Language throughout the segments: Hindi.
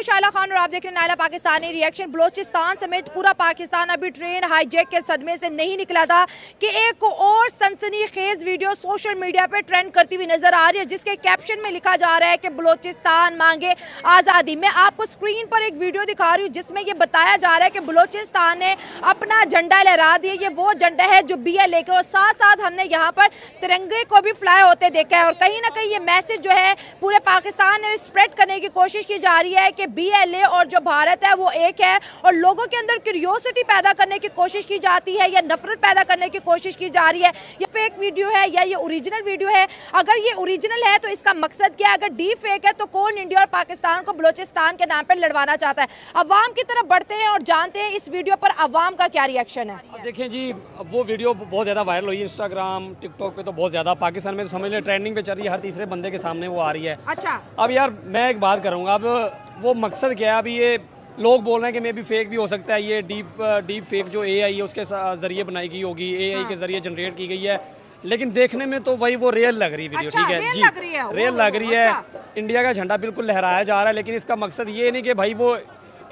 हूं शाइला खान और आप देख रहे हैं नायला पाकिस्तानी रिएक्शन। बलोचिस्तान समेत पूरा पाकिस्तान अभी ट्रेन हाईजैक के सदमे से नहीं निकला था कि एक और सनसनीखेज वीडियो सोशल मीडिया पे ट्रेंड करती हुई नजर आ रही है, जिसके कैप्शन में लिखा जा रहा है कि बलोचिस्तान मांगे आज़ादी। मैं आपको स्क्रीन पर एक वीडियो दिखा रही हूँ जिसमें ये बताया जा रहा है कि बलोचिस्तान ने अपना झंडा लहरा दिया। ये वो झंडा है जो BLA के, और साथ साथ हमने यहाँ पर तिरंगे को भी फ्लाई होते देखा है। और कहीं ना कहीं ये मैसेज जो है पूरे पाकिस्तान में स्प्रेड करने की कोशिश की जा रही है कि BLA और जो भारत है वो एक है, और लोगों के अंदर क्यूरियोसिटी पैदा करने की कोशिश की जाती है या नफरत पैदा करने की कोशिश की जा रही है। ये फेक वीडियो है या ये ओरिजिनल वीडियो है? अगर ये ओरिजिनल है तो इसका मकसद क्या है? अगर डीप फेक है तो कौन इंडिया और पाकिस्तान को बलोचिस्तान के नाम पर लड़वाना चाहता है? अवाम की तरफ बढ़ते हैं और जानते हैं इस वीडियो पर अवाम का क्या रिएक्शन है। देखिए जी, वो वीडियो बहुत ज़्यादा वायरल हुई, इंस्टाग्राम टिकटॉक पे तो बहुत ज़्यादा, पाकिस्तान में तो समझ लें ट्रेंडिंग पे चल रही है, हर तीसरे बंदे के सामने वो आ रही है। अच्छा, अब यार मैं एक बात करूँगा, अब वो मकसद क्या है? अभी ये लोग बोल रहे हैं कि मे भी फेक भी हो सकता है, ये डीप फेक जो AI है उसके ज़रिए बनाई गई होगी, AI के ज़रिए जनरेट की गई है, लेकिन देखने में तो वही वो रियल लग रही वीडियो। ठीक है जी, रियल लग रही है। इंडिया का झंडा बिल्कुल लहराया जा रहा है, लेकिन इसका मकसद ये नहीं कि भाई वो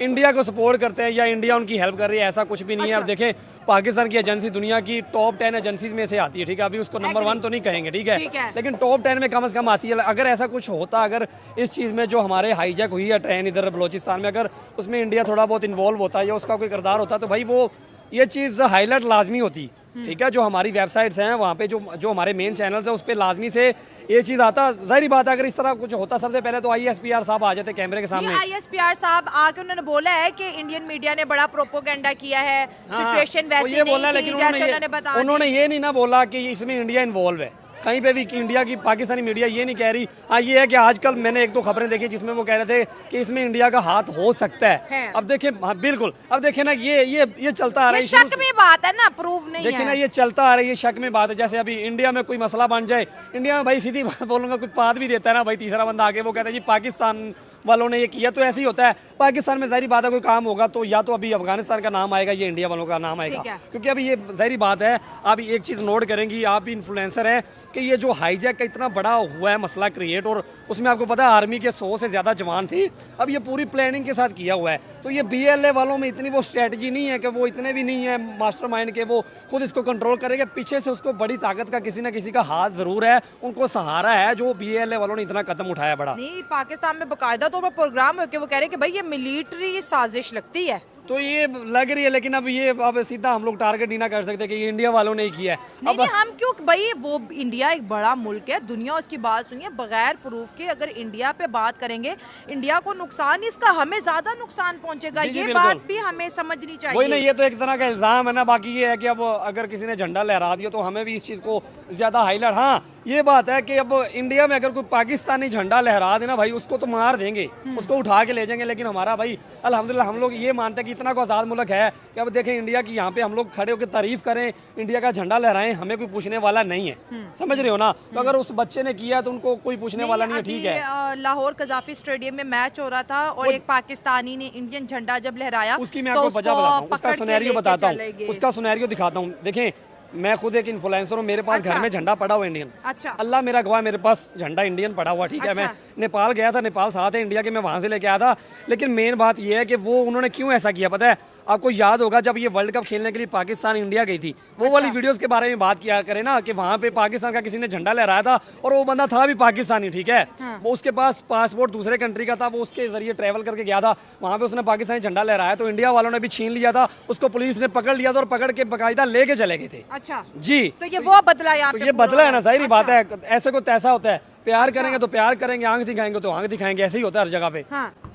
इंडिया को सपोर्ट करते हैं या इंडिया उनकी हेल्प कर रही है, ऐसा कुछ भी नहीं है। अब देखें, पाकिस्तान की एजेंसी दुनिया की टॉप 10 एजेंसीज में से आती है। ठीक है, अभी उसको नंबर 1 तो नहीं कहेंगे, ठीक है, लेकिन टॉप 10 में कम से कम आती है। अगर ऐसा कुछ होता, अगर इस चीज़ में जो हमारे हाईजैक हुई है ट्रेन इधर बलोचिस्तान में, अगर उसमें इंडिया थोड़ा बहुत इन्वॉल्व होता या उसका कोई किरदार होता, तो भाई वो ये चीज़ हाईलाइट लाजमी होती। ठीक है, जो हमारी वेबसाइट्स हैं वहाँ पे जो हमारे मेन चैनल्स हैं उस पर लाजमी से ये चीज़ आता। जाहिर बात है, अगर इस तरह कुछ होता सबसे पहले तो ISPR साहब आ जाते कैमरे के सामने। ISPR साहब आके उन्होंने बोला है कि इंडियन मीडिया ने बड़ा प्रोपोगंडा किया है, सिचुएशन वैसी ये बोला, नहीं लेकिन थी जैसे उन्होंने बताया। उन्होंने ये नहीं ना बोला कि इसमें इंडिया इन्वॉल्व है कहीं पे भी, कि इंडिया की पाकिस्तानी मीडिया ये नहीं कह रही। हाँ, ये है कि आजकल मैंने 1-2 खबरें देखी जिसमें वो कह रहे थे कि इसमें इंडिया का हाथ हो सकता है। अब देखें, हाँ बिल्कुल, अब देखें ना, ये चलता आ रहा है, शक में बात है ना, प्रूव नहीं है। देखिए ना, ये चलता आ रहा है, ये शक में बात है। जैसे अभी इंडिया में कोई मसला बन जाए, इंडिया में भाई सीधी बात बोलूंगा, कोई बात भी देता है ना भाई, तीसरा बंदा आके वो कहता है जी पाकिस्तान वालों ने ये किया, तो ऐसे ही होता है। पाकिस्तान में जाहिर बात है कोई काम होगा तो या तो अभी अफगानिस्तान का नाम आएगा या इंडिया वालों का नाम आएगा, क्योंकि अभी ये जाहिर बात है। आप एक चीज़ नोट करेंगी, आप भी इन्फ्लुएंसर हैं, कि ये जो हाईजैक का इतना बड़ा हुआ है मसला क्रिएट, और उसमें आपको पता है आर्मी के 100 से ज़्यादा जवान थे। अब ये पूरी प्लानिंग के साथ किया हुआ है, तो ये BLA वालों में इतनी वो स्ट्रेटजी नहीं है कि वो इतने भी नहीं है मास्टरमाइंड के वो खुद इसको कंट्रोल करेंगे। पीछे से उसको बड़ी ताकत का किसी ना किसी का हाथ ज़रूर है, उनको सहारा है, जो BLA वालों ने इतना कदम उठाया बड़ा। नहीं, पाकिस्तान में बाकायदा तो प्रोग्राम है कि वो कह रहे हैं कि भाई ये मिलिट्री साजिश लगती है, तो ये लग रही है, लेकिन अब सीधा हम लोग टारगेट ही ना कर सकते कि ये इंडिया वालों ने ही किया है। नहीं, हम क्यों भाई, वो इंडिया एक बड़ा मुल्क है, दुनिया उसकी बात सुनिए बगैर प्रूफ के। अगर इंडिया पे बात करेंगे, इंडिया को नुकसान, इसका हमें ज्यादा नुकसान पहुंचेगा। ये बात भी हमें समझनी चाहिए। वही नहीं, ये तो एक तरह का इल्जाम है ना। बाकी ये है कि अब अगर किसी ने झंडा लहरा दिया तो हमें भी इस चीज़ को ज्यादा हाईलाइट। हाँ, ये बात है कि अब इंडिया में अगर कोई पाकिस्तानी झंडा लहरा देना भाई, उसको तो मार देंगे, उसको उठा के ले जाएंगे। लेकिन हमारा भाई अल्हम्दुलिल्लाह हम लोग ये मानते हैं कि इतना को आज़ाद मुल्क है कि अब देखें इंडिया की, यहाँ पे हम लोग खड़े होकर तारीफ करें, इंडिया का झंडा लहराएं, हमें कोई पूछने वाला नहीं है। समझ रहे हो ना? तो अगर उस बच्चे ने किया तो उनको कोई पूछने वाला नहीं है। ठीक है, लाहौर कज़ाफी स्टेडियम में मैच हो रहा था और एक पाकिस्तानी ने इंडियन झंडा जब लहराया, उसकी मैं आपको वजह बताता हूँ, उसका सिनेरियो बताता हूँ, उसका सिनेरियो दिखाता हूँ। देखें, मैं खुद एक इन्फ्लुएंसर हूँ, मेरे पास घर में झंडा पड़ा हुआ इंडियन। अच्छा, अल्लाह मेरा गवाह, मेरे पास झंडा इंडियन पड़ा हुआ। ठीक है, मैं नेपाल गया था, नेपाल साथ है इंडिया के, मैं वहाँ से लेके आया था। लेकिन मेन बात यह है कि वो उन्होंने क्यों ऐसा किया पता है? आपको याद होगा जब ये वर्ल्ड कप खेलने के लिए पाकिस्तान इंडिया गई थी, वो वाली वीडियोस के बारे में बात किया करें ना, कि वहाँ पे पाकिस्तान का किसी ने झंडा लहराया था और वो बंदा था भी पाकिस्तानी। ठीक है, वो उसके पास पासपोर्ट दूसरे कंट्री का था, वो उसके जरिए ट्रैवल करके गया था, वहाँ पे उसने पाकिस्तानी झंडा लहराया, तो इंडिया वालों ने भी छीन लिया था, उसको पुलिस ने पकड़ लिया था और पकड़ के बाकायदा लेके चले गए थे। अच्छा जी, तो ये वो बदला, ये बदला है ना, जाहिर बात है। ऐसे को तैसा होता है, प्यार करेंगे तो प्यार करेंगे, आंख दिखाएंगे तो आंख दिखाएंगे, ऐसे ही होता है हर जगह पे।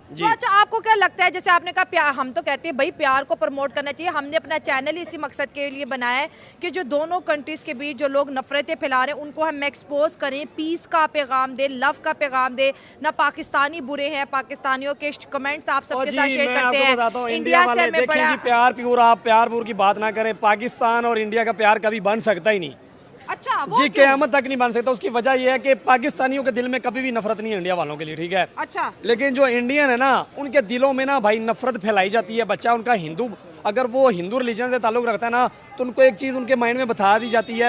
तो अच्छा, आपको क्या लगता है, जैसे आपने कहा प्यार, हम तो कहते हैं भाई प्यार को प्रमोट करना चाहिए, हमने अपना चैनल इसी मकसद के लिए बनाया है कि जो दोनों कंट्रीज के बीच जो लोग नफरतें फैला रहे हैं उनको हम एक्सपोज करें, पीस का पैगाम दे, लव का पैगाम दे। ना पाकिस्तानी बुरे हैं, पाकिस्तानियों के कमेंट्स आप सबके साथ शेयर करते हैं। इंडिया से हमें बड़ा प्यार प्यूर, आप प्यार प्यूर की बात ना करें। पाकिस्तान और इंडिया का प्यार कभी बन सकता ही नहीं। अच्छा, जी, क़यामत तक नहीं बन सकता। उसकी वजह यह है कि पाकिस्तानियों के दिल में कभी भी नफरत नहीं है इंडिया वालों के लिए। ठीक है, अच्छा, लेकिन जो इंडियन है ना, उनके दिलों में ना भाई नफरत फैलाई जाती है। बच्चा उनका हिंदू, अगर वो हिंदू रिलीजन से ताल्लुक़ रखता है ना, तो उनको एक चीज़ उनके माइंड में बिठा दी जाती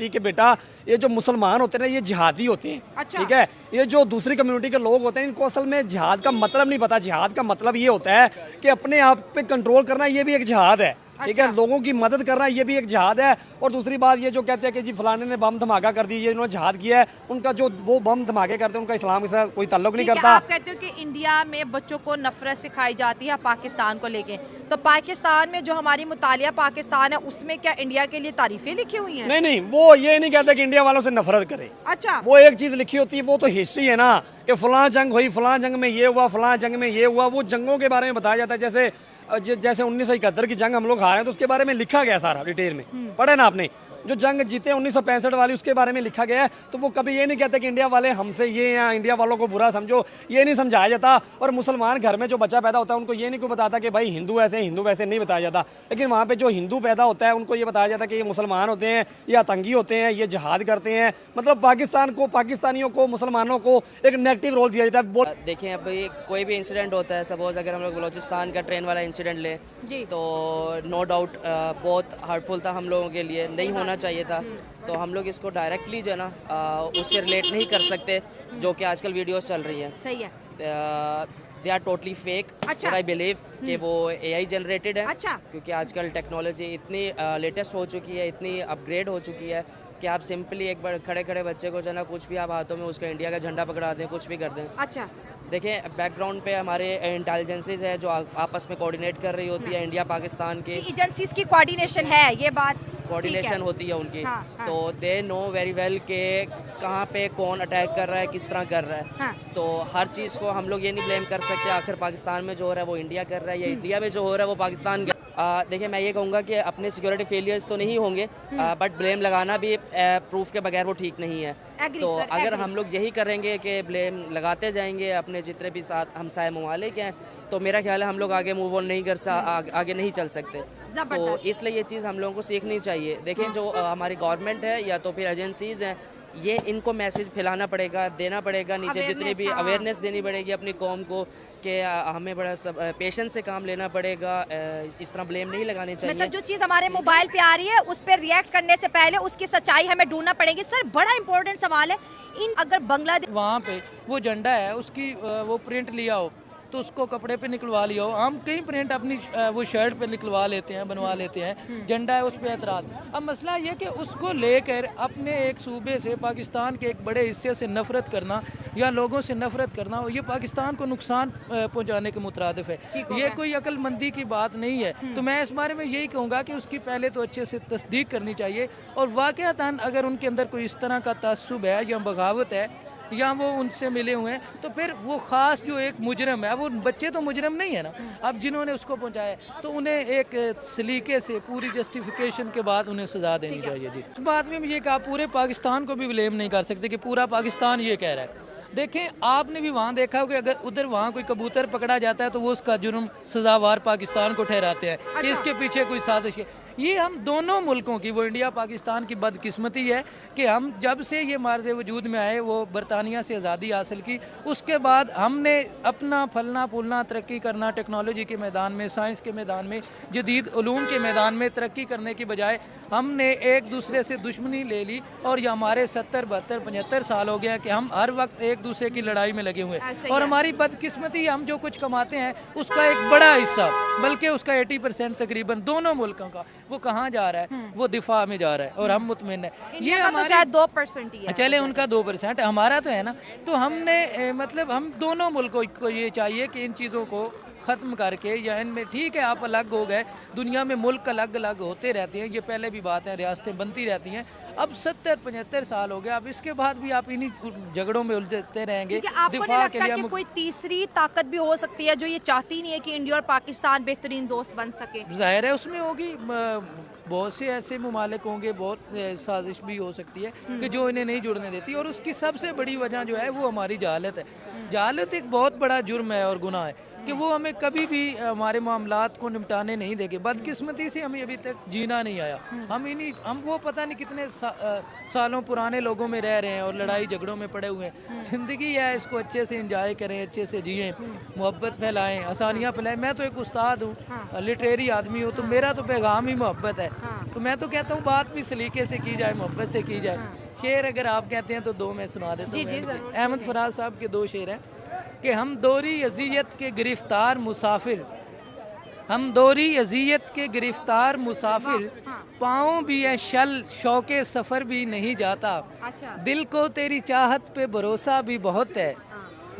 है कि बेटा ये जो मुसलमान होते हैं ना, ये जिहादी होते हैं। अच्छा। ठीक है, ये जो दूसरी कम्युनिटी के लोग होते हैं, इनको असल में जिहाद का मतलब नहीं पता। जिहाद का मतलब ये होता है कि अपने आप पे कंट्रोल करना, ये भी एक जिहाद है। ठीक है, लोगों की मदद करना ये भी एक जिहाद है। और दूसरी बात ये जो कहते हैं कि जी फलाने ने बम धमाका कर दी, ये इन्होंने जिहाद किया है, उनका जो वो बम धमाके करते हैं उनका इस्लाम के साथ कोई ताल्लुक नहीं करता। आप कहते हो कि इंडिया में बच्चों को नफरत सिखाई जाती है पाकिस्तान को लेके, तो पाकिस्तान में जो हमारी मुतालिया पाकिस्तान है उसमें क्या इंडिया के लिए तारीफें लिखी हुई हैं? नहीं, वो ये नहीं कहता कि इंडिया वालों से नफरत करे। अच्छा, वो एक चीज़ लिखी होती है, वो तो हिस्ट्री है ना, कि फलां जंग हुई, फलां जंग में ये हुआ, फलां जंग में ये हुआ। वो जंगों के बारे में बताया जाता है। जैसे 1971 की जंग हम लोग हारे हैं, तो उसके बारे में लिखा गया सारा डिटेल में, पढ़े ना आपने। जो जंग जीते 1965 वाली, उसके बारे में लिखा गया है। तो वो कभी ये नहीं कहते कि इंडिया वाले हमसे ये या इंडिया वालों को बुरा समझो, ये नहीं समझाया जाता। और मुसलमान घर में जो बच्चा पैदा होता है, उनको ये नहीं कोई बताता कि भाई हिंदू ऐसे हिंदू वैसे, नहीं बताया जाता। लेकिन वहाँ पे जो हिंदू पैदा होता है, उनको ये बताया जाता है कि ये मुसलमान होते हैं, ये आतंकी होते हैं, ये जिहाद करते हैं। मतलब पाकिस्तानियों को, मुसलमानों को एक नेगेटिव रोल दिया जाता है। देखें, अब कोई भी इंसिडेंट होता है, सपोज अगर हम लोग बलोचिस्तान का ट्रेन वाला इंसिडेंट लें, तो नो डाउट बहुत हार्टफुल था हम लोगों के लिए, नहीं होना चाहिए था। तो हम लोग इसको डायरेक्टली जो है ना उससे रिलेट नहीं कर सकते, जो कि आजकल वीडियोस चल रही हैं। सही है। They are totally fake. अच्छा। आई बिलीव कि वो AI जनरेटेड है। अच्छा। क्योंकि आजकल टेक्नोलॉजी इतनी लेटेस्ट हो चुकी है, इतनी अपग्रेड हो चुकी है कि आप सिंपली एक बार खड़े बच्चे को जो है ना कुछ भी आप हाथों में उसका इंडिया का झंडा पकड़ा दें, कुछ भी कर दें। अच्छा। देखें, बैकग्राउंड पे हमारे इंटेलिजेंसेज है जो आपस में कोऑर्डिनेट कर रही होती है। इंडिया पाकिस्तान के एजेंसीज की कोऑर्डिनेशन है, ये बात कोऑर्डिनेशन होती है उनकी। हाँ। तो दे नो वेरी वेल के कहाँ पे कौन अटैक कर रहा है, किस तरह कर रहा है। हाँ। तो हर चीज़ को हम लोग ये नहीं ब्लेम कर सकते आखिर पाकिस्तान में जो हो रहा है वो इंडिया कर रहा है, या इंडिया में जो हो रहा है वो पाकिस्तान देखिए, मैं ये कहूँगा कि अपने सिक्योरिटी फेलियर्स तो नहीं होंगे, बट ब्लेम लगाना भी प्रूफ के बगैर वो ठीक नहीं है। तो अगर हम लोग यही करेंगे कि ब्लेम लगाते जाएंगे अपने जितने भी साथ हमसाए ममालिक हैं, तो मेरा ख्याल है हम लोग आगे मूव ऑन नहीं आगे नहीं चल सकते। तो इसलिए ये चीज़ हम लोगों को सीखनी चाहिए। देखें, जो हमारी गवर्नमेंट है या तो फिर एजेंसीज़ हैं, ये इनको मैसेज फैलाना पड़ेगा, देना पड़ेगा नीचे, जितनी भी अवेयरनेस देनी पड़ेगी अपनी कौम को कि हमें बड़ा पेशेंस से काम लेना पड़ेगा। इस तरह ब्लेम नहीं लगाने चाहिए। मतलब जो चीज़ हमारे मोबाइल पे आ रही है उस पर रिएक्ट करने से पहले उसकी सच्चाई हमें ढूंढना पड़ेगी। सर, बड़ा इंपॉर्टेंट सवाल है, अगर बांग्लादेश वहाँ पे वो झंडा है, उसकी वो प्रिंट लिया हो तो उसको कपड़े पे निकलवा लिया हो। हम कई प्रिंट अपनी वो शर्ट पे निकलवा लेते हैं, बनवा लेते हैं। झंडा है, उस पर एतराज़। अब मसला ये कि उसको लेकर अपने एक सूबे से, पाकिस्तान के एक बड़े हिस्से से नफरत करना या लोगों से नफरत करना, ये पाकिस्तान को नुकसान पहुंचाने के मुतरादिफ है। ये कोई अक्लमंदी की बात नहीं है। तो मैं इस बारे में यही कहूँगा कि उसकी पहले तो अच्छे से तस्दीक करनी चाहिए, और वाक़अतन अगर उनके अंदर कोई इस तरह का तासुब है या बगावत है या वो उनसे मिले हुए हैं, तो फिर वो ख़ास जो एक मुजरम है, वो बच्चे तो मुजरम नहीं है ना। अब जिन्होंने उसको पहुंचाया, तो उन्हें एक सलीके से पूरी जस्टिफिकेशन के बाद उन्हें सज़ा देनी चाहिए। जी, इस बात में ये कहा, पूरे पाकिस्तान को भी ब्लेम नहीं कर सकते कि पूरा पाकिस्तान ये कह रहा है। देखें, आपने भी वहाँ देखा हो कि अगर उधर वहाँ कोई कबूतर पकड़ा जाता है तो वो उसका जुर्म सज़ावार पाकिस्तान को ठहराते हैं कि इसके पीछे कोई साजिश है। ये हम दोनों मुल्कों की, वो इंडिया पाकिस्तान की बदकिस्मती है कि हम जब से ये मार्ज़ वजूद में आए, वो बरतानिया से आज़ादी हासिल की, उसके बाद हमने अपना फलना फूलना तरक्की करना, टेक्नोलॉजी के मैदान में, साइंस के मैदान में, जदीद उलूम के मैदान में तरक्की करने की बजाय हमने एक दूसरे से दुश्मनी ले ली। और ये हमारे 70, 72, 75 साल हो गया कि हम हर वक्त एक दूसरे की लड़ाई में लगे हुए हैं। और हमारी बदकिस्मती, हम जो कुछ कमाते हैं उसका एक बड़ा हिस्सा, बल्कि उसका 80% तकरीबन दोनों मुल्कों का, वो कहाँ जा रहा है? वो दिफा में जा रहा है, और हम मुतमिन है। ये हमारे 2% ही है। चले, उनका 2%, हमारा तो है ना। तो हमने मतलब हम दोनों मुल्कों को ये चाहिए कि इन चीज़ों को ख़त्म करके, या इनमें ठीक है आप अलग हो गए, दुनिया में मुल्क अलग अलग होते रहते हैं, ये पहले भी बात है, रियासतें बनती रहती हैं। अब 70-75 साल हो गए, अब इसके बाद भी आप इन्हीं झगड़ों में उलझते रहेंगे। दिफा के लिए कोई तीसरी ताकत भी हो सकती है जो ये चाहती नहीं है कि इंडिया और पाकिस्तान बेहतरीन दोस्त बन सके? जाहिर है उसमें होगी, बहुत से ऐसे ममालिक होंगे, बहुत साजिश भी हो सकती है कि जो इन्हें नहीं जुड़ने देती। और उसकी सबसे बड़ी वजह जो है वो हमारी जहालत है। जहालत एक बहुत बड़ा जुर्म है और गुनाह है। कि वो हमें कभी भी हमारे मामलात को निपटाने नहीं देंगे। बदकिस्मती से हमें अभी तक जीना नहीं आया। हम वो पता नहीं कितने सालों पुराने लोगों में रह रहे हैं और लड़ाई झगड़ों में पड़े हुए हैं। ज़िंदगी है, इसको अच्छे से एंजॉय करें, अच्छे से जिएं, मोहब्बत फैलाएं, आसानियाँ फैलाएं। मैं तो एक उस्ताद हूँ, लिटरेरी आदमी हूँ, तो मेरा तो पैगाम ही मोहब्बत है। तो मैं तो कहता हूँ बात भी सलीके से की जाए, मोहब्बत से की जाए। शेर अगर आप कहते हैं तो 2 मैं सुना देता हूँ। अहमद फराज साहब के 2 शेर हैं कि हम दोरी अज़ियत के गिरफ्तार मुसाफिर, हम दोरी अज़ियत के गिरफ्तार मुसाफिर, पाँव भी है शल शौके सफ़र भी नहीं जाता। दिल को तेरी चाहत पे भरोसा भी बहुत है,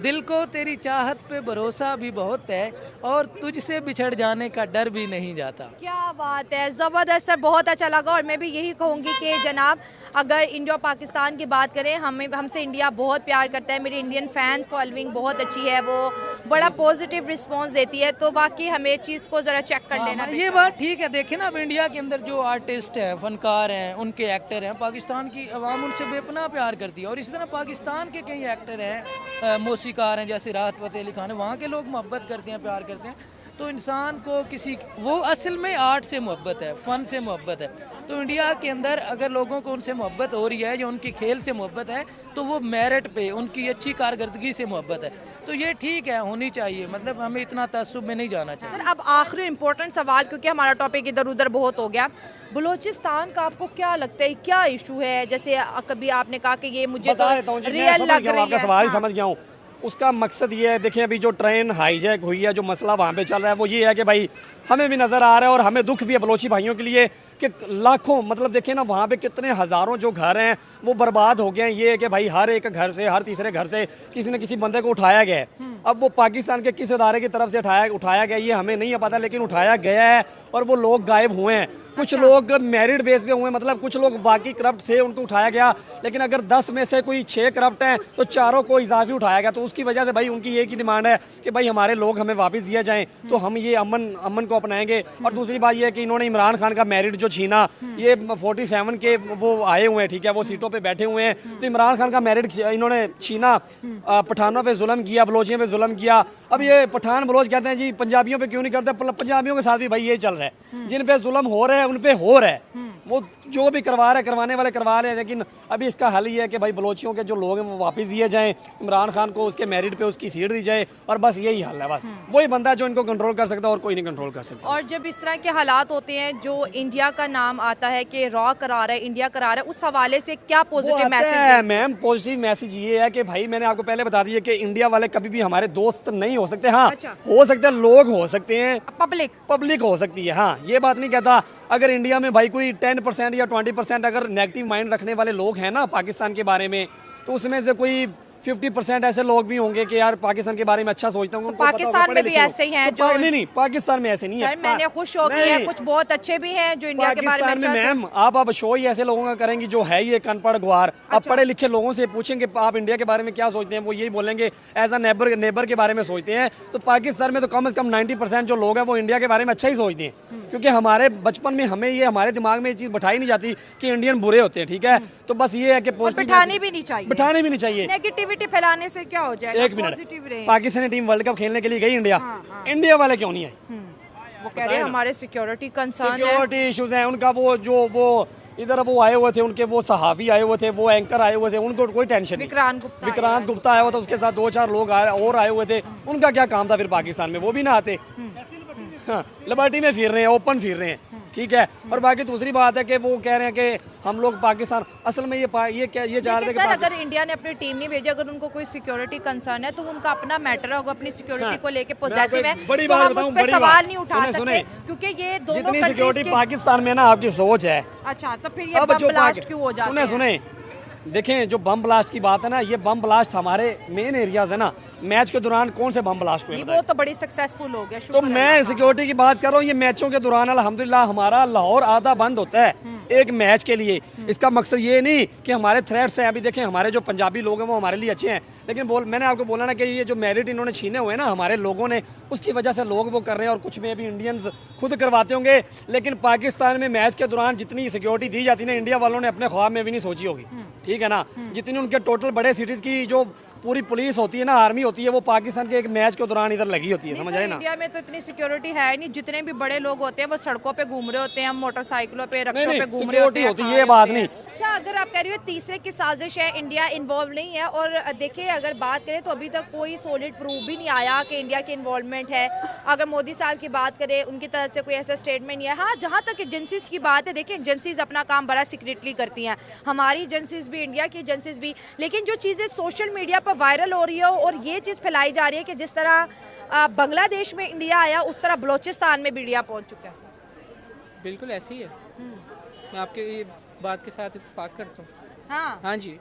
दिल को तेरी चाहत पे भरोसा भी बहुत है, और तुझसे बिछड़ जाने का डर भी नहीं जाता। क्या बात है, ज़बरदस्त सर, बहुत अच्छा लगा। और मैं भी यही कहूँगी कि जनाब अगर इंडिया और पाकिस्तान की बात करें, हमसे इंडिया बहुत प्यार करता है, मेरी इंडियन फैन फॉलोइंग बहुत अच्छी है, वो बड़ा पॉजिटिव रिस्पांस देती है, तो वाकई हमें चीज़ को ज़रा चेक कर लेना। ये बात ठीक है। देखें ना, अब इंडिया के अंदर जो आर्टिस्ट हैं, फनकार हैं, उनके एक्टर हैं, पाकिस्तान की आवाम उनसे बेपनाह प्यार करती है। और इसी तरह पाकिस्तान के कई एक्टर हैं, मौसीकार हैं, जैसे राहत फ़तेह अली खान है, वहाँ के लोग मोहब्बत करते हैं, प्यार करते हैं। तो इंसान को किसी, वो असल में आर्ट से मोहब्बत है, फ़न से मोहब्बत है। तो इंडिया के अंदर अगर लोगों को उनसे मोहब्बत हो रही है या उनकी खेल से मोहब्बत है, तो वो मेरिट पे, उनकी अच्छी कारकर्दगी से मोहब्बत है। तो ये ठीक है, होनी चाहिए। मतलब हमें इतना तअस्सुब में नहीं जाना चाहिए। सर अब आखिरी इम्पोर्टेंट सवाल, क्योंकि हमारा टॉपिक इधर उधर बहुत हो गया, बलूचिस्तान का आपको क्या लगता है, क्या इशू है? जैसे कभी आपने कहा कि ये मुझे तो रियल लग रही है। सवाल समझ गया हूँ। उसका मकसद ये है, देखिए अभी जो ट्रेन हाईजैक हुई है, जो मसला वहाँ पे चल रहा है, वो ये है कि भाई हमें भी नज़र आ रहा है और हमें दुख भी है बलोची भाइयों के लिए कि लाखों, मतलब देखिए ना वहाँ पे कितने हज़ारों जो घर हैं वो बर्बाद हो गए हैं। ये है कि भाई हर एक घर से, हर तीसरे घर से किसी न किसी बंदे को उठाया गया है। अब वो पाकिस्तान के किस इदारे की तरफ से उठाया गया ये हमें नहीं पता, लेकिन उठाया गया है और वो लोग गायब हुए हैं। कुछ लोग मेरिट बेस पे हुए, मतलब कुछ लोग वाकई करप्ट थे, उनको उठाया गया। लेकिन अगर 10 में से कोई 6 करप्ट हैं तो 4 को इजाफी उठाया गया। तो उसकी वजह से भाई उनकी एक ही डिमांड है कि भाई हमारे लोग हमें वापस दिए जाएं, तो हम ये अमन को अपनाएंगे। और दूसरी बात ये है कि इन्होंने इमरान खान का मेरिट जो छीना, ये 47 के वो आए हुए हैं, ठीक है, वो सीटों पे बैठे हुए हैं, तो इमरान खान का मेरिट इन्होंने छीना, पठानों पे जुल्म किया, बलोचियों पे जुल्म किया। अब ये पठान बलोच कहते हैं जी पंजाबियों पे क्यों नहीं करते, पंजाबियों के साथ भी भाई ये चल रहा है, जिन पे जुल्म हो रहा है उन पे हो रहा है, वो जो भी करवा रहे, करवाने वाले करवा रहे हैं। लेकिन अभी इसका हल ये है कि भाई बलोचियों के जो लोग हैं वो वापस दिए जाएं, इमरान खान को उसके मेरिट पे उसकी सीट दी जाए, और बस यही हल है। बस वही बंदा जो इनको कंट्रोल कर सकता है और कोई नहीं कंट्रोल कर सकता। और जब इस तरह के हालात होते हैं, जो इंडिया का नाम आता है कि रॉ करा रहा है, इंडिया करा रहा है, उस हवाले से क्या पॉजिटिव मैसेज है? मैम पॉजिटिव मैसेज ये है कि भाई मैंने आपको पहले बता दिया कि इंडिया वाले कभी भी हमारे दोस्त नहीं हो सकते। हाँ, हो सकते हैं, लोग हो सकते हैं, पब्लिक हो सकती है। हाँ, ये बात नहीं कहता। अगर इंडिया में भाई कोई 10% या 20% अगर नेगेटिव माइंड रखने वाले लोग हैं ना पाकिस्तान के बारे में, तो उसमें से कोई 50% ऐसे लोग भी होंगे कि यार पाकिस्तान के बारे में अच्छा सोचते होंगे। तो पाकिस्तान में भी ऐसे ही हैं जो नहीं, पाकिस्तान में ऐसे नहीं है। मैंने खुश हो गई है, कुछ बहुत अच्छे भी हैं जो इंडिया के बारे में अच्छा। मैम आप अब शो ही ऐसे लोगों का करेंगी जो है ये अनपढ़ गुआर। अब पढ़े लिखे लोगों से पूछेंगे आप इंडिया के बारे में क्या सोचते हैं, वो यही बोलेंगे एज अ नेबर के बारे में सोचते हैं। तो पाकिस्तान में तो कम से कम 90% जो लोग हैं वो इंडिया के बारे में अच्छा ही सोचते हैं, क्योंकि हमारे बचपन में हमारे दिमाग में ये चीज़ बैठाई नहीं जाती कि इंडियन बुरे होते हैं। ठीक है, तो बस ये है कि बैठानी भी नहीं चाहिए, नेगेटिविटी फैलाने से क्या हो जाएगा। एक minute, Pakistani team world cup खेलने के लिए गई इंडिया, इंडिया वाले क्यों नहीं आए? वो कह रहे हैं हमारे सिक्योरिटी कंसर्न है, सिक्योरिटी इश्यूज हैं उनका। वो इधर वो आए हुए थे, उनके वो सहाफ़ी आए हुए थे, वो एंकर आए हुए थे, उनको कोई टेंशन नहीं। विक्रांत गुप्ता आया हुआ था, उसके साथ 2-4 लोग और आए हुए थे, उनका क्या काम था फिर पाकिस्तान में? वो भी ना आते। हाँ, लिबर्टी में फिर रहे हैं, ओपन फिर रहे हैं, ठीक है। और बाकी दूसरी बात है कि वो कह रहे हैं कि हम लोग पाकिस्तान, असल में ये चाह रहे थे सर अगर इंडिया ने अपनी टीम नहीं भेजी, अगर उनको कोई सिक्योरिटी कंसर्न है तो उनका अपना मैटर होगा, अपनी सिक्योरिटी को लेके पॉजिटिव है, बड़ी तो बात हम बताऊं, उस पे सवाल नहीं उठा सकते, क्योंकि ये दोनों जितनी सिक्योरिटी पाकिस्तान में ना आपकी सोच है। अच्छा, तो फिर ये बम ब्लास्ट क्यों हो जाते हैं? सुने देखें, जो बम ब्लास्ट की बात है ना, ये बम ब्लास्ट हमारे मेन एरियाज है ना, मैच के दौरान कौन से बम ब्लास्ट हुए? वो तो बड़ी सक्सेसफुल हो गया। तो मैं सिक्योरिटी की बात कर रहा हूँ, ये मैचों के दौरान अल्हम्दुलिल्लाह हमारा लाहौर आधा बंद होता है एक मैच के लिए। इसका मकसद ये नहीं कि हमारे थ्रेट्स हैं। अभी देखें हमारे जो पंजाबी लोग हैं वो हमारे लिए अच्छे हैं, लेकिन मैंने आपको बोला ना कि ये जो मेरिट इन्होंने छीने हुए हैं ना हमारे लोगों ने, उसकी वजह से लोग वो कर रहे हैं, और कुछ में भी इंडियंस खुद करवाते होंगे। लेकिन पाकिस्तान में मैच के दौरान जितनी सिक्योरिटी दी जाती है ना, इंडिया वालों ने अपने ख्वाब में भी नहीं सोची होगी, ठीक है ना। जितनी उनके टोटल बड़े सिटीज़ की जो पूरी पुलिस होती है ना, आर्मी होती है, वो पाकिस्तान के एक मैच के दौरान इधर लगी होती है, समझ आए ना। इंडिया में तो इतनी सिक्योरिटी है नहीं, जितने भी बड़े लोग होते हैं वो सड़कों पे घूम रहे होते हैं, मोटरसाइकिलों पे, रक्षों पे घूम रहे होते हैं, होती है, ये बात नहीं। अच्छा, अगर आप कह रही हो तीसरे की साजिश है, इंडिया इन्वॉल्व नहीं है, और देखिए अगर बात करें तो अभी तक कोई सॉलिड प्रूफ भी नहीं आया कि इंडिया की इन्वॉल्वमेंट है। अगर मोदी साहब की बात करें, उनकी तरफ से कोई ऐसा स्टेटमेंट नहीं है। हाँ, जहाँ तक एजेंसीज की बात है, देखिए एजेंसीज अपना काम बड़ा सीक्रेटली करती हैं, हमारी एजेंसीज भी, इंडिया की एजेंसीज भी, लेकिन जो चीज़ें सोशल मीडिया पर वायरल हो रही है और ये चीज़ फैलाई जा रही है कि जिस तरह बांग्लादेश में इंडिया आया उस तरह बलोचिस्तान में भी इंडिया पहुँच चुका है। बिल्कुल ऐसे ही है, मैं आपके ये बात के साथ इत्तेफाक करता हूँ। हाँ जी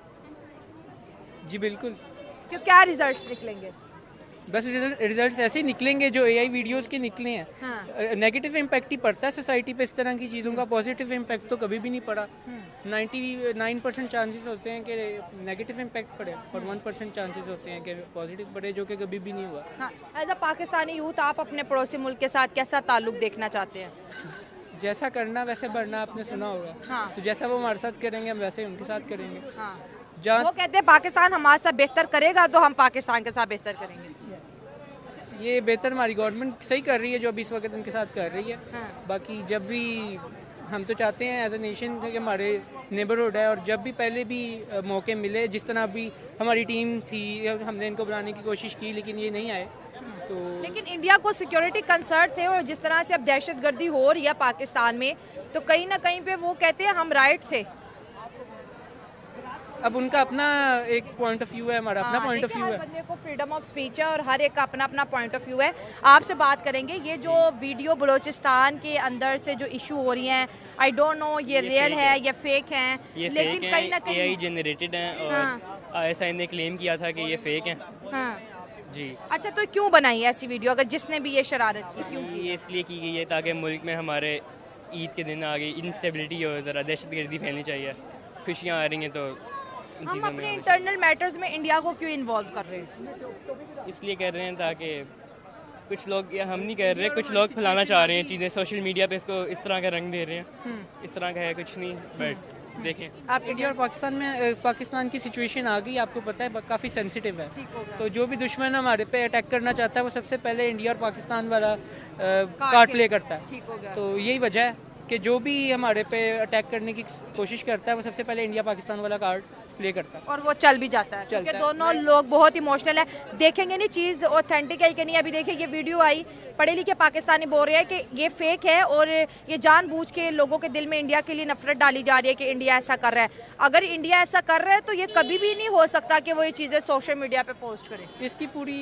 जी बिल्कुल। तो क्या रिजल्ट्स निकलेंगे? बस रिजल्ट्स ऐसे ही निकलेंगे जो एआई वीडियोस के निकले हैं। हाँ। नेगेटिव इम्पैक्ट ही पड़ता है सोसाइटी पे इस तरह की चीज़ों का, पॉजिटिव इम्पैक्ट तो कभी भी नहीं पड़ा। 99% चांसेस होते हैं कि नेगेटिव इम्पैक्ट पड़े और 1% चांसेस होते हैं कि पॉजिटिव पड़े, जो कि कभी भी नहीं हुआ। हाँ, एज अ पाकिस्तानी यूथ आप अपने पड़ोसी मुल्क के साथ कैसा ताल्लुक देखना चाहते हैं? जैसा करना वैसे बढ़ना, आपने सुना होगा। हाँ। तो जैसा वो हमारे साथ करेंगे हम वैसे ही उनके साथ करेंगे। हाँ। जहाँ वो कहते हैं पाकिस्तान हमारे साथ बेहतर करेगा तो हम पाकिस्तान के साथ बेहतर करेंगे। ये बेहतर हमारी गवर्नमेंट सही कर रही है जो अभी इस वक्त उनके साथ कर रही है। हाँ। बाकी जब भी हम तो चाहते हैं एज ए नेशन कि हमारे नेबरहुड है, और जब भी पहले भी मौके मिले, जिस तरह अभी हमारी टीम थी, हमने इनको बुलाने की कोशिश की लेकिन ये नहीं आए। तो लेकिन इंडिया को सिक्योरिटी कंसर्न थे, और जिस तरह से अब दहशतगर्दी हो रही है पाकिस्तान में, तो कहीं ना कहीं पे वो कहते हैं हम राइट थे। अब उनका अपना एक पॉइंट ऑफ व्यू है, हमारा अपना पॉइंट ऑफ व्यू है। बंदे को फ्रीडम ऑफ स्पीच है और हर एक का अपना अपना पॉइंट ऑफ व्यू है। आपसे बात करेंगे, ये जो वीडियो बलोचिस्तान के अंदर से जो इशू हो रही हैं, आई डोंट नो ये रियल है या फेक है, लेकिन कहीं ना कहीं एआई जनरेटेड हैं और आईएसआई ने क्लेम किया था कि ये फेक हैं। हाँ। जी। अच्छा, तो क्यों बनाई है ऐसी वीडियो? अगर जिसने भी ये शरारत की, क्यों की? ये इसलिए की गई है ताकि मुल्क में हमारे ईद के दिन आगे इंस्टेबिलिटी हो, ज़रा दहशतगर्दी फैलनी चाहिए। खुशियाँ आ रही हैं तो हम अपने इंटरनल मैटर्स में इंडिया को क्यों इन्वॉल्व कर रहे हैं? इसलिए कर रहे हैं ताकि कुछ लोग, हम नहीं कर रहे, कुछ लोग फैलाना चाह रहे हैं चीज़ें सोशल मीडिया पे, इसको इस तरह का रंग दे रहे हैं। इस तरह का है कुछ नहीं, बट देखें आप इंडिया और पाकिस्तान में पाकिस्तान की सिचुएशन आ गई, आपको पता है काफ़ी सेंसिटिव है। तो जो भी दुश्मन हमारे पे अटैक करना चाहता है वो सबसे पहले इंडिया और पाकिस्तान वाला कार्ड प्ले करता है। तो यही वजह है कि जो भी हमारे पे अटैक करने की कोशिश करता है वो सबसे पहले इंडिया पाकिस्तान वाला कार्ड प्ले करता है, और वो चल भी जाता है, क्योंकि दोनों लोग बहुत इमोशनल है। देखेंगे नहीं चीज़ ऑथेंटिक है कि नहीं। अभी देखिए ये वीडियो आई, पढ़े लिखे पाकिस्तानी बोल रहे हैं कि ये फेक है और ये जानबूझ के लोगों के दिल में इंडिया के लिए नफरत डाली जा रही है कि इंडिया ऐसा कर रहा है। अगर इंडिया ऐसा कर रहा है तो ये कभी भी नहीं हो सकता कि वो ये चीज़ें सोशल मीडिया पे पोस्ट करे। इसकी पूरी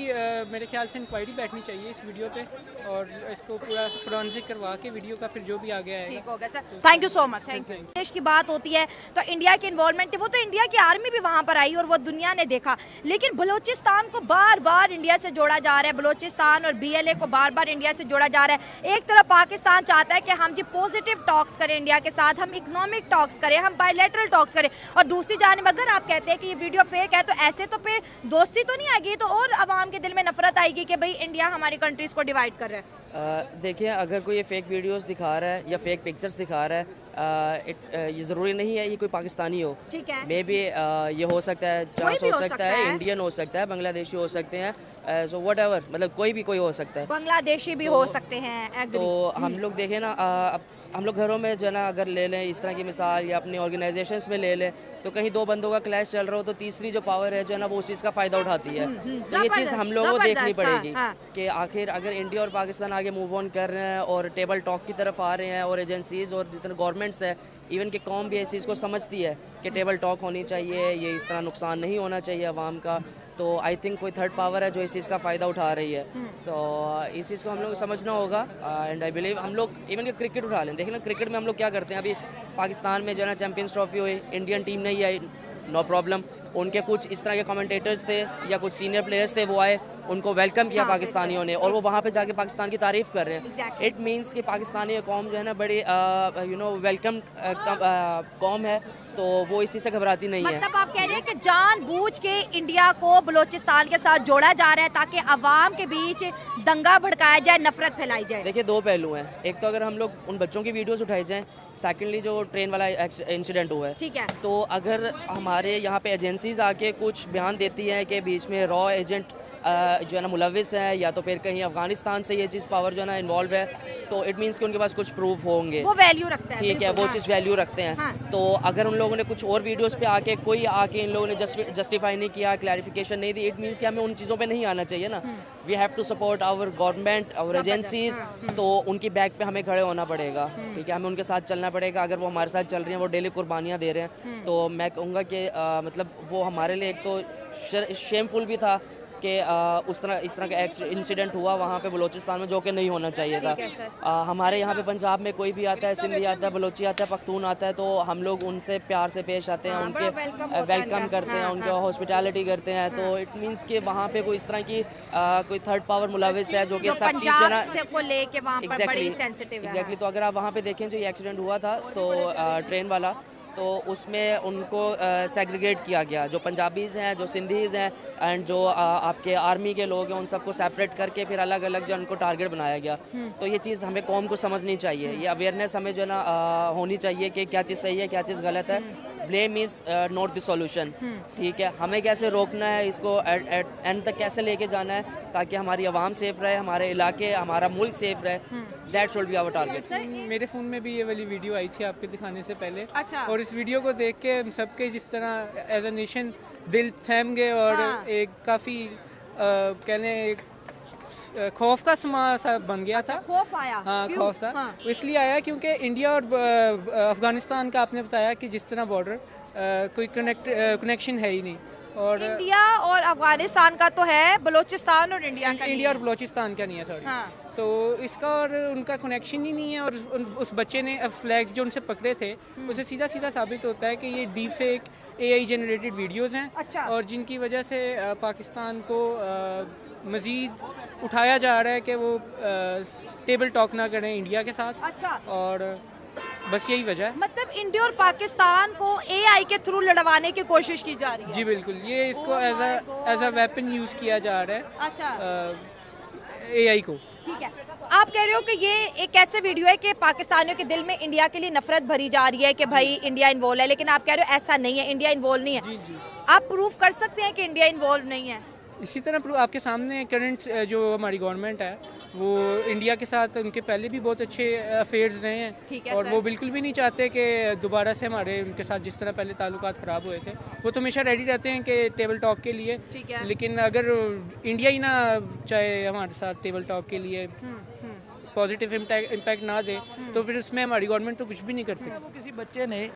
मेरे ख्याल से इंक्वायरी बैठनी चाहिए इस वीडियो पे, और इसको पूरा फोरेंसिक करवा के वीडियो का फिर जो भी आगे आएगा। ठीक हो गया sir, thank you so much. Thank you. देश की बात होती है तो इंडिया की इन्वॉल्वमेंट, वो तो इंडिया की आर्मी भी वहाँ पर आई और वो दुनिया ने देखा, लेकिन बलोचिस्तान को बार बार इंडिया से जोड़ा जा रहा है, बलोचिस्तान और BLA को बार बार इंडिया से जोड़ा जा रहा है। एक तरफ पाकिस्तान चाहता है कि हम जी पॉजिटिव टॉक्स करें इंडिया के साथ, हम इकोनॉमिक टॉक्स करें, हम बायलैटरल टॉक्स करें, और दूसरी जानिब अगर आप कहते हैं कि ये वीडियो फेक है तो ऐसे तो फिर दोस्ती तो नहीं आएगी, तो और अवाम के दिल में नफरत आएगी कि भाई इंडिया हमारी कंट्रीज को डिवाइड कर रहा है। देखिए, अगर कोई ये फेक वीडियोस दिखा रहा है या फेक पिक्चर्स दिखा रहा है, ये ज़रूरी नहीं है ये कोई पाकिस्तानी हो। ठीक है, मे बी ये हो सकता है, चांस हो सकता है इंडियन हो सकता है, बांग्लादेशी हो सकते हैं, सो वट एवर, मतलब कोई हो सकता है, बांग्लादेशी भी हो सकते हैं। तो हम लोग देखें ना, हम लोग घरों में जो है ना, अगर ले लें इस तरह की मिसाल या अपनी ऑर्गेनाइजेशंस में ले लें, तो कहीं दो बंदों का क्लैश चल रहा हो तो तीसरी जो पावर है जो है ना वो उस चीज़ का फ़ायदा उठाती है। तो ये चीज़ हम लोगों को देखनी पड़ेगी कि आखिर अगर इंडिया और पाकिस्तान आगे मूव ऑन कर रहे हैं और टेबल टॉक की तरफ आ रहे हैं, और एजेंसीज़ और जितने गवर्नमेंट्स है, इवन कि कौम भी इस चीज़ को समझती है कि टेबल टॉक होनी चाहिए, ये इस तरह नुकसान नहीं होना चाहिए आवाम का, तो आई थिंक कोई थर्ड पावर है जो इस चीज़ का फ़ायदा उठा रही है। तो इस चीज़ को हम लोग को समझना होगा। एंड आई बिलीव हम लोग इवन कि क्रिकेट उठा लें, देखें ना क्रिकेट में हम लोग क्या करते हैं, अभी पाकिस्तान में जो है ना चैम्पियंस ट्रॉफी हुई, इंडियन टीम नहीं आई, नो प्रॉब्लम, उनके कुछ इस तरह के कमेंटेटर्स थे या कुछ सीनियर प्लेयर्स थे वो आए, उनको वेलकम किया पाकिस्तानियों ने, और वो वहाँ पे जाके पाकिस्तान की तारीफ कर रहे हैं। इट मीन्स कि पाकिस्तानी कौम जो है ना बड़ी वेलकम कौम है, तो वो इसी से घबराती नहीं है। मतलब आप कह रहे हैं कि जानबूझ के इंडिया को बलोचिस्तान के साथ जोड़ा जा रहा है ताकि अवाम के बीच दंगा भड़काया जाए, नफरत फैलाई जाए। देखिए, दो पहलू हैं। एक तो अगर हम लोग उन बच्चों की वीडियोस उठाई जाएं, सेकेंडली जो ट्रेन वाला इंसिडेंट हुआ है, ठीक है, तो अगर हमारे यहाँ पे एजेंसीज आके कुछ बयान देती हैं कि बीच में रॉ एजेंट जो है ना मुलविस है, या तो फिर कहीं अफगानिस्तान से ये चीज़ पावर जो है ना इन्वॉल्व है, तो इट मीन्स कि उनके पास कुछ प्रूफ होंगे, वो वैल्यू रखता है। ठीक है, वो चीज़ वैल्यू रखते हैं। हाँ। तो अगर उन लोगों ने कुछ और वीडियोस पे आके इन लोगों ने जस्टिफाई नहीं किया, क्लैरिफिकेशन नहीं दी, इट मीन्स कि हमें उन चीज़ों पे नहीं आना चाहिए ना। We have to support our government, our agencies, तो उनकी बैक पे हमें खड़े होना पड़ेगा, ठीक है, हमें उनके साथ चलना पड़ेगा। अगर वो हमारे साथ चल रही हैं, वो डेली कुर्बानियाँ दे रहे हैं, तो मैं कहूँगा कि मतलब वो हमारे लिए एक तो शेमफुल भी था कि इस तरह का इंसिडेंट हुआ वहाँ पे बलूचिस्तान में, जो कि नहीं होना चाहिए था। हमारे यहाँ पे पंजाब में कोई भी आता है, सिंधी आता है, बलोची आता है, पख्तून आता है, तो हम लोग उनसे प्यार से पेश आते हैं, उनके वेलकम करते हैं, उनके हॉस्पिटैलिटी करते हैं। तो इट मीन्स कि वहाँ पे कोई इस तरह की कोई थर्ड पावर मुलविस है जो कि सब चीज़ जो ना एग्जैक्टली। तो अगर आप वहाँ पे देखें जो ये एक्सीडेंट हुआ था, तो ट्रेन वाला, तो उसमें उनको सेग्रीगेट किया गया, जो पंजाबीज़ हैं, जो सिंधीज़ हैं, एंड जो आपके आर्मी के लोग हैं, उन सबको सेपरेट करके फिर अलग अलग जो उनको टारगेट बनाया गया। तो ये चीज़ हमें कौम को समझनी चाहिए, ये अवेयरनेस हमें जो है ना होनी चाहिए कि क्या चीज़ सही है, क्या चीज़ गलत है। Blame is not the solution, ठीक है, हमें कैसे रोकना है इसको, एंड तक कैसे लेके जाना है ताकि हमारी आवाम सेफ रहे, हमारे इलाके, हमारा मुल्क सेफ रहे। That should be our target. मेरे फ़ोन में भी ये वाली वीडियो आई थी आपके दिखाने से पहले। अच्छा। और इस वीडियो को देख के हम सबके जिस तरह एज अ नेशन दिल थम गए, और एक काफ़ी कहने एक खौफ का समा सा बन गया था। खौफ आया? हाँ, क्यों? खौफ था। हाँ। इसलिए आया क्योंकि इंडिया और अफ़गानिस्तान का आपने बताया कि जिस तरह बॉर्डर कोई कनेक्शन है ही नहीं, और इंडिया और अफगानिस्तान का तो है, बलोचिस्तान और इंडिया का इंडिया और बलोचिस्तान का नहीं है, सॉरी। हाँ। तो इसका और उनका कनेक्शन ही नहीं है, और उस बच्चे ने फ्लैग्स जो उनसे पकड़े थे, उसे सीधा सीधा साबित होता है कि ये deep fake AI generated videos हैं। अच्छा। और जिनकी वजह से पाकिस्तान को मज़ीद उठाया जा रहा है कि वो टेबल टॉक ना करें इंडिया के साथ। अच्छा। और बस यही वजह है। मतलब इंडिया और पाकिस्तान को AI के थ्रू लड़वाने की कोशिश की जा रही है। जी बिल्कुल, ये इसको एज अ वेपन यूज़ किया जा रहा है। अच्छा। AI को। ठीक है, आप कह रहे हो कि ये एक ऐसे वीडियो है कि पाकिस्तानियों के दिल में इंडिया के लिए नफरत भरी जा रही है कि भाई इंडिया इन्वॉल्व है, लेकिन आप कह रहे हो ऐसा नहीं है, इंडिया इन्वॉल्व नहीं है। जी जी। आप प्रूफ कर सकते हैं कि इंडिया इन्वॉल्व नहीं है? इसी तरह आपके सामने करंट जो हमारी गवर्नमेंट है, वो इंडिया के साथ उनके पहले भी बहुत अच्छे अफेयर्स रहे हैं। ठीक है और सर। वो बिल्कुल भी नहीं चाहते कि दोबारा से हमारे उनके साथ जिस तरह पहले ताल्लुकात ख़राब हुए थे, वो तो हमेशा रेडी रहते हैं कि टेबल टॉक के लिए। ठीक है। लेकिन अगर इंडिया ही ना चाहे हमारे साथ टेबल टॉक के लिए पॉजिटिव इम्पैक्ट ना दे, तो फिर उसमें हमारी गवर्नमेंट तो कुछ भी नहीं कर सकती। किसी बच्चे ने